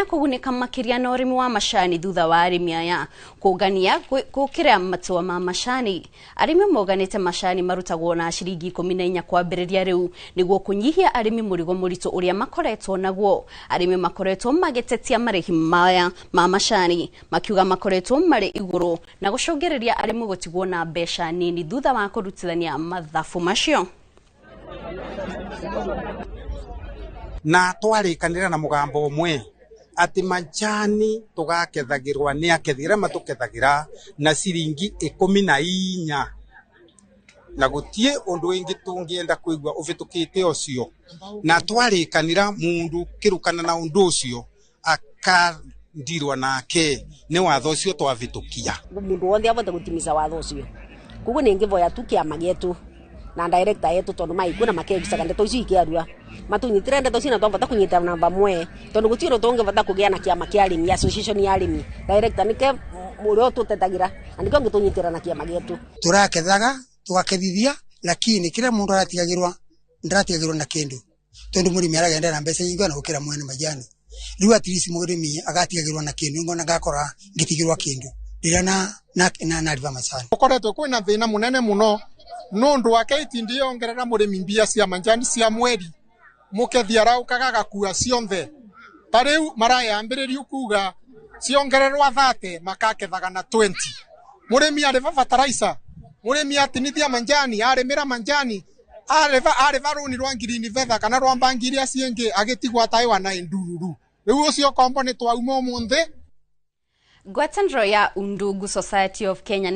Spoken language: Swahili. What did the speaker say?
kugunika makiria na urimi wa macani thutha wa arimi aya kugania gukira matua ma macani. Arimi moganite macani marutagwo na ciringi 14 kwambiriria riu niguo kunyihia arimi murigo muritu uria makoretwo naguo. Arimi makoretwo magitetia marihi maya ma macani makiuga makoretwo mari iguru na gucungiriria arimi gutigwo na mbeca nini thutha wa kurutithania mathafu macio. Na twarikanira na mugambo umwe ati macani tugakethagirwa ni akethira matukethagira na ciringi 14 na gutie undu ingi tungienda kuigwa uvitukite ucio na twarikanira mundu kirukana na undu ucio akandirwa nake ni watho ucio twavitukia mundu wothe avote gutimiza watho ucio kugu ningivoya tukia magetu na director yetu tondu maikuna makegicaga ndeto ici ikiarua matunyitire ndeto cina twavata kunyita namba mwe tondu gutiro tungivata kugia na kiama kia arimi association ya arimi director nike murio tutetagira andiko ngitunyitira na kiama getu turakethaga tugakethithia lakini kila mundu aratigagirwa ndaratigagirwa na kindu tondu murimi aragenda na mbeca nyingi na gukira mwene majani riu at least murimi agatigagirwa na kindu ngona gakora ngitigirwa kindu rira na riva macani ukoretwo kwina thina munene muno nundu wake itindi ongerera murimi mbia cia majani cia mweri mukethi araukaga gakua cionthe tariu marayambiririo kuga ciongererwa 30 makakethaga na 20 murimi ariva fertilizer murimi atinithia majani arimira majani ariva runi rwa ngirini vetha kana rwa bangi iria ciengi agitigwa taiwa na indururu riu ucio kombo ni twauma umuthi. Ngwataniro ya Undugu Society of Kenya